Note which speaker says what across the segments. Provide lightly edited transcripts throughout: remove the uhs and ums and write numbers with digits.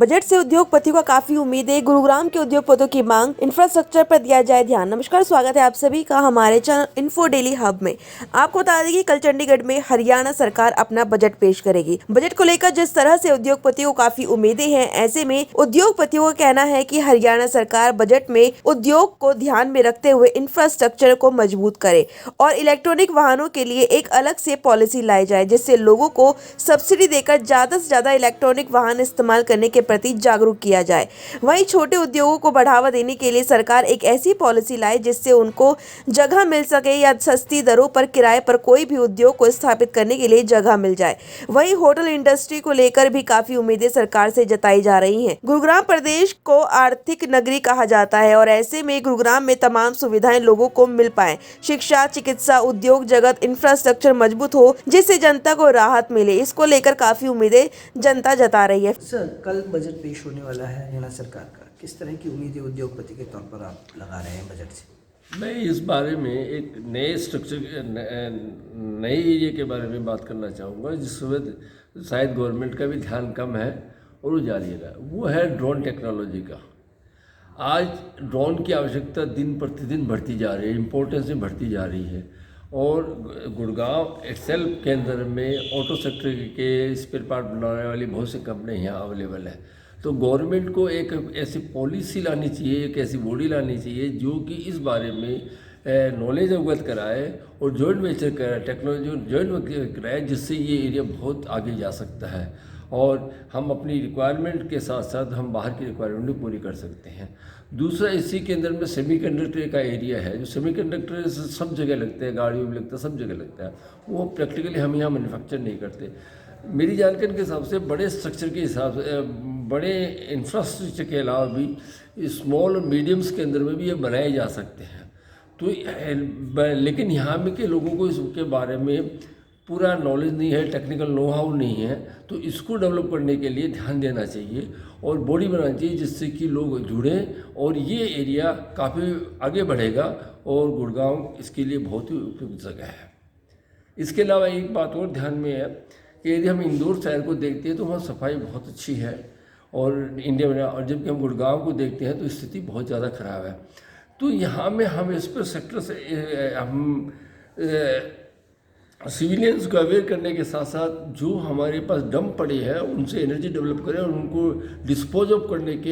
Speaker 1: Budget से उद्योगपतियों का काफी उम्मीद है। गुरुग्राम के उद्योगपतियों की मांग, इंफ्रास्ट्रक्चर पर दिया जाए ध्यान। नमस्कार, स्वागत है आप सभी का हमारे चैनल इन्फो डेली हब में। आपको बता दें कि कल चंडीगढ़ में हरियाणा सरकार अपना बजट पेश करेगी। बजट को लेकर जिस तरह से उद्योगपतियों को काफी उम्मीदें हैं, ऐसे में उद्योगपतियों का कहना है कि हरियाणा सरकार बजट में उद्योग को ध्यान में रखते हुए इंफ्रास्ट्रक्चर को मजबूत करे और इलेक्ट्रॉनिक वाहनों के लिए एक अलग से पॉलिसी लाई जाए, जिससे लोगों को सब्सिडी देकर ज्यादा से ज्यादा इलेक्ट्रॉनिक वाहन इस्तेमाल करने के प्रति जागरूक किया जाए। वहीं छोटे उद्योगों को बढ़ावा देने के लिए सरकार एक ऐसी पॉलिसी लाए जिससे उनको जगह मिल सके या सस्ती दरों पर किराए पर कोई भी उद्योग को स्थापित करने के लिए जगह मिल जाए। वहीं होटल इंडस्ट्री को लेकर भी काफी उम्मीदें सरकार से जताई जा रही हैं। गुरुग्राम प्रदेश को आर्थिक नगरी कहा जाता है और ऐसे में गुरुग्राम में तमाम सुविधाएं लोगों को मिल पाए। शिक्षा, चिकित्सा, उद्योग जगत, इंफ्रास्ट्रक्चर मजबूत हो जिससे जनता को राहत मिले, इसको लेकर काफी उम्मीदें जनता जता रही है।
Speaker 2: सर, कल बजट पेश होने वाला है हरियाणा सरकार का। किस तरह की उम्मीदें उद्योगपति के तौर पर आप लगा रहे हैं बजट से?
Speaker 3: मैं इस बारे में एक नए स्ट्रक्चर, नए एरिया के बारे में बात करना चाहूँगा जिसमें शायद गवर्नमेंट का भी ध्यान कम है और वो जारी है। वो है ड्रोन टेक्नोलॉजी का। आज ड्रोन की आवश्यकता दिन प्रतिदिन बढ़ती जा रही है, इम्पोर्टेंस में बढ़ती जा रही है। और गुड़गांव एक्सेल्फ के अंदर में ऑटो सेक्टर के स्पेयर पार्ट बनाने वाली बहुत सी कंपनियाँ यहाँ अवेलेबल है। तो गवर्नमेंट को एक ऐसी पॉलिसी लानी चाहिए, एक ऐसी बॉडी लानी चाहिए जो कि इस बारे में नॉलेज अवगत कराए और जॉइंट वेंचर कराए, टेक्नोलॉजी जॉइंट वेंचर कराए, जिससे ये एरिया बहुत आगे जा सकता है और हम अपनी रिक्वायरमेंट के साथ साथ हम बाहर की रिक्वायरमेंट भी पूरी कर सकते हैं। दूसरा, इसी के अंदर में सेमीकंडक्टर का एरिया है। जो सेमीकंडक्टर सब जगह लगते हैं, गाड़ियों में लगता है, सब जगह लगता है। वो प्रैक्टिकली हम यहाँ मैन्युफैक्चर नहीं करते। मेरी जानकारी के हिसाब से बड़े स्ट्रक्चर के हिसाब से, बड़े इंफ्रास्ट्रक्चर के अलावा भी स्मॉल और मीडियम्स के अंदर में भी ये बनाए जा सकते हैं। तो लेकिन यहाँ में के लोगों को इसके बारे में पूरा नॉलेज नहीं है, टेक्निकल नो हाउ नहीं है। तो इसको डेवलप करने के लिए ध्यान देना चाहिए और बॉडी बनानी चाहिए जिससे कि लोग जुड़ें और ये एरिया काफ़ी आगे बढ़ेगा और गुड़गांव इसके लिए बहुत ही उपयुक्त जगह है। इसके अलावा एक बात और ध्यान में है कि यदि हम इंदौर शहर को देखते हैं तो वहाँ सफाई बहुत अच्छी है और इंडिया में, और जबकि हम गुड़गांव को देखते हैं तो स्थिति बहुत ज़्यादा ख़राब है। तो यहाँ में हम इस पर सेक्टर से हम सिविलियंस को अवेयर करने के साथ साथ जो हमारे पास डंप पड़े हैं उनसे एनर्जी डेवलप करें और उनको डिस्पोज ऑफ करने के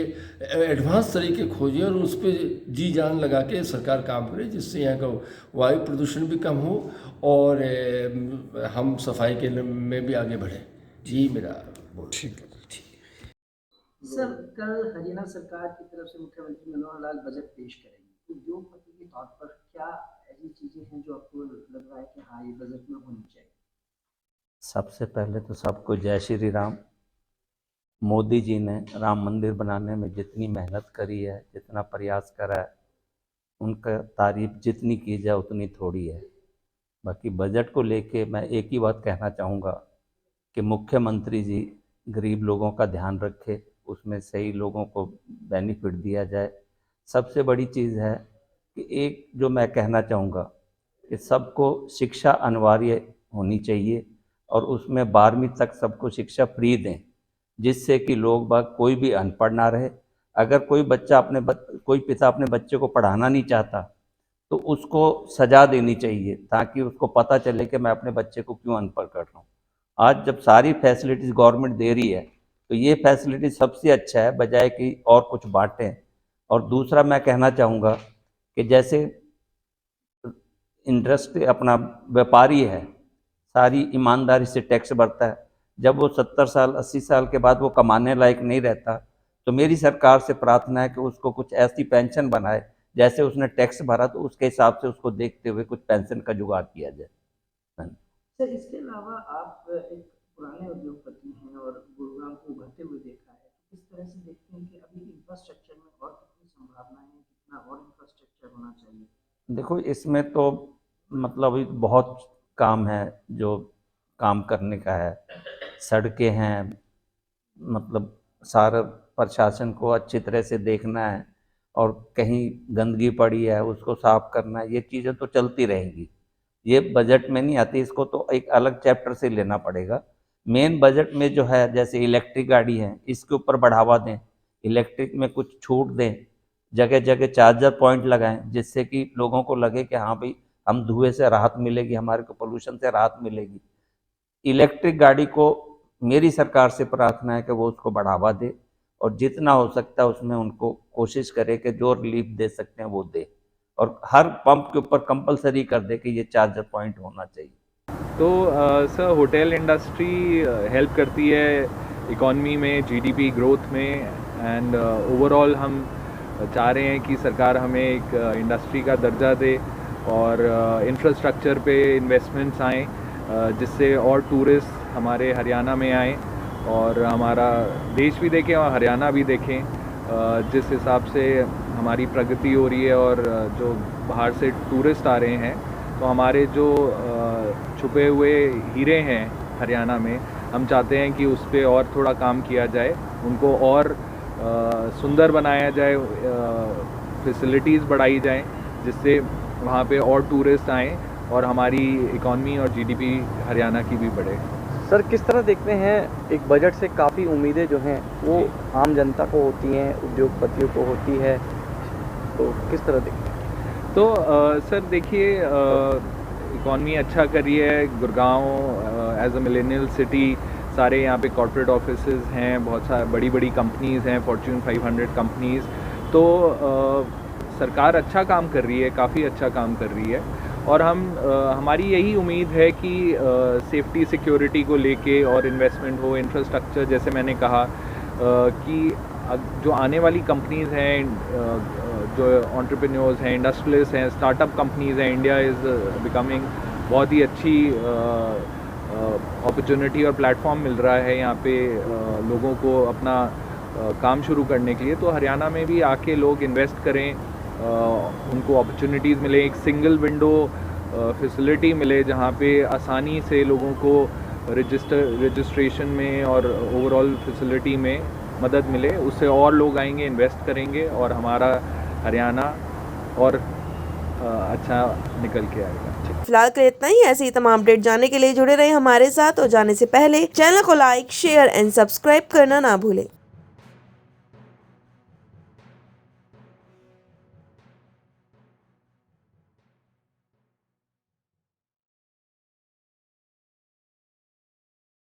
Speaker 3: एडवांस तरीके खोजें और उस पर जी जान लगा के सरकार काम करे, जिससे यहाँ का वायु प्रदूषण भी कम हो और हम सफाई के में भी आगे बढ़ें। जी मेरा बोल।
Speaker 2: ठीक है। सर, कल हरियाणा सरकार की तरफ से मुख्यमंत्री मनोहर लाल बजट पेश करेंगे। उद्योगपति के तौर पर क्या ऐसी चीजें हैं जो आपको लग रहा है कि हाँ, ये बजट में होनी चाहिए?
Speaker 4: सबसे पहले तो सबको जय श्री राम। मोदी जी ने राम मंदिर बनाने में जितनी मेहनत करी है, जितना प्रयास करा है, उनका तारीफ जितनी की जाए उतनी थोड़ी है। बाकी बजट को लेके मैं एक ही बात कहना चाहूँगा कि मुख्यमंत्री जी गरीब लोगों का ध्यान रखे, उसमें सही लोगों को बेनिफिट दिया जाए। सबसे बड़ी चीज़ है कि एक जो मैं कहना चाहूँगा कि सबको शिक्षा अनिवार्य होनी चाहिए और उसमें 12वीं तक सबको शिक्षा फ्री दें, जिससे कि लोग बाग कोई भी अनपढ़ ना रहे। अगर कोई बच्चा कोई पिता अपने बच्चे को पढ़ाना नहीं चाहता तो उसको सजा देनी चाहिए, ताकि उसको पता चले कि मैं अपने बच्चे को क्यों अनपढ़ कर रहा हूँ। आज जब सारी फैसिलिटीज़ गवर्नमेंट दे रही है तो ये फैसिलिटी सबसे अच्छा है, बजाय कि और कुछ बांटें। और दूसरा मैं कहना चाहूँगा कि जैसे इंडस्ट्री अपना व्यापारी है, सारी ईमानदारी से टैक्स भरता है। जब वो 70 साल 80 साल के बाद वो कमाने लायक नहीं रहता तो मेरी सरकार से प्रार्थना है कि उसको कुछ ऐसी पेंशन बनाए, जैसे उसने टैक्स भरा तो उसके हिसाब से उसको देखते हुए कुछ पेंशन का जुगाड़ किया जाए।
Speaker 2: सर, इसके अलावा आप एक पुराने उद्योगपति हैं और गुरुग्राम को उभरते हुए देखा है। किस तरह से देखते हैं कि अभी इंफ्रास्ट्रक्चर में और कितनी संभावनाएं हैं, कितना और इंफ्रास्ट्रक्चर होना चाहिए?
Speaker 4: देखो, इसमें तो मतलब बहुत काम है जो काम करने का है। सड़कें हैं, मतलब सारा प्रशासन को अच्छी तरह से देखना है और कहीं गंदगी पड़ी है उसको साफ करना है। ये चीज़ें तो चलती रहेंगी, ये बजट में नहीं आती, इसको तो एक अलग चैप्टर से लेना पड़ेगा। मेन बजट में जो है जैसे इलेक्ट्रिक गाड़ी है इसके ऊपर बढ़ावा दें, इलेक्ट्रिक में कुछ छूट दें, जगह जगह चार्जर पॉइंट लगाएं जिससे कि लोगों को लगे कि हाँ भाई हम धुएं से राहत मिलेगी, हमारे को पोल्यूशन से राहत मिलेगी। इलेक्ट्रिक गाड़ी को मेरी सरकार से प्रार्थना है कि वो उसको बढ़ावा दे और जितना हो सकता है उसमें उनको कोशिश करे कि जो रिलीफ दे सकते हैं वो दे, और हर पंप के ऊपर कंपलसरी कर दे कि ये चार्जर पॉइंट होना चाहिए।
Speaker 5: तो सर होटल इंडस्ट्री हेल्प करती है इकॉनमी में, जीडीपी ग्रोथ में, एंड ओवरऑल हम चाह रहे हैं कि सरकार हमें एक इंडस्ट्री का दर्जा दे और इंफ्रास्ट्रक्चर पे इन्वेस्टमेंट्स आएँ जिससे और टूरिस्ट हमारे हरियाणा में आएँ और हमारा देश भी देखें और हरियाणा भी देखें। जिस हिसाब से हमारी प्रगति हो रही है और जो बाहर से टूरिस्ट आ रहे हैं, तो हमारे जो छुपे हुए हीरे हैं हरियाणा में, हम चाहते हैं कि उस पर और थोड़ा काम किया जाए, उनको और सुंदर बनाया जाए, फैसिलिटीज़ बढ़ाई जाएं जिससे वहाँ पे और टूरिस्ट आएँ और हमारी इकॉनमी और जीडीपी हरियाणा की भी बढ़े।
Speaker 6: सर किस तरह देखते हैं, एक बजट से काफ़ी उम्मीदें जो हैं वो आम जनता को होती हैं, उद्योगपतियों को होती है, तो किस तरह देखते हैं?
Speaker 5: तो सर देखिए, इकॉनमी अच्छा कर रही है। Gurgaon as a millennial city, सारे यहाँ पे कॉर्पोरेट ऑफिसेज हैं, बहुत सारी बड़ी बड़ी कंपनीज़ हैं, फॉर्च्यून 500 कंपनीज़। तो सरकार अच्छा काम कर रही है, काफ़ी अच्छा काम कर रही है और हमारी यही उम्मीद है कि सेफ्टी सिक्योरिटी को लेके और इन्वेस्टमेंट हो, इंफ्रास्ट्रक्चर, जैसे मैंने कहा कि जो आने वाली कंपनीज़ हैं, जो एंटरप्रेन्योर्स हैं, इंडस्ट्रियलिस्ट हैं, स्टार्टअप कंपनीज़ हैं, इंडिया इज़ बिकमिंग बहुत ही अच्छी अपॉर्चुनिटी और प्लेटफॉर्म मिल रहा है यहाँ पे लोगों को अपना काम शुरू करने के लिए। तो हरियाणा में भी आके लोग इन्वेस्ट करें, उनको अपॉर्चुनिटीज़ मिले, एक सिंगल विंडो फैसिलिटी मिले जहाँ पे आसानी से लोगों को रजिस्ट्रेशन में और ओवरऑल फैसिलिटी में मदद मिले, उससे और लोग आएंगे, इन्वेस्ट करेंगे और हमारा हरियाणा और अच्छा निकल के आएगा।
Speaker 1: फिलहाल के लिए इतना ही। ऐसे ही तमाम अपडेट जानने के लिए जुड़े रहे हमारे साथ और जाने से पहले चैनल को लाइक, शेयर एंड सब्सक्राइब करना ना भूलें।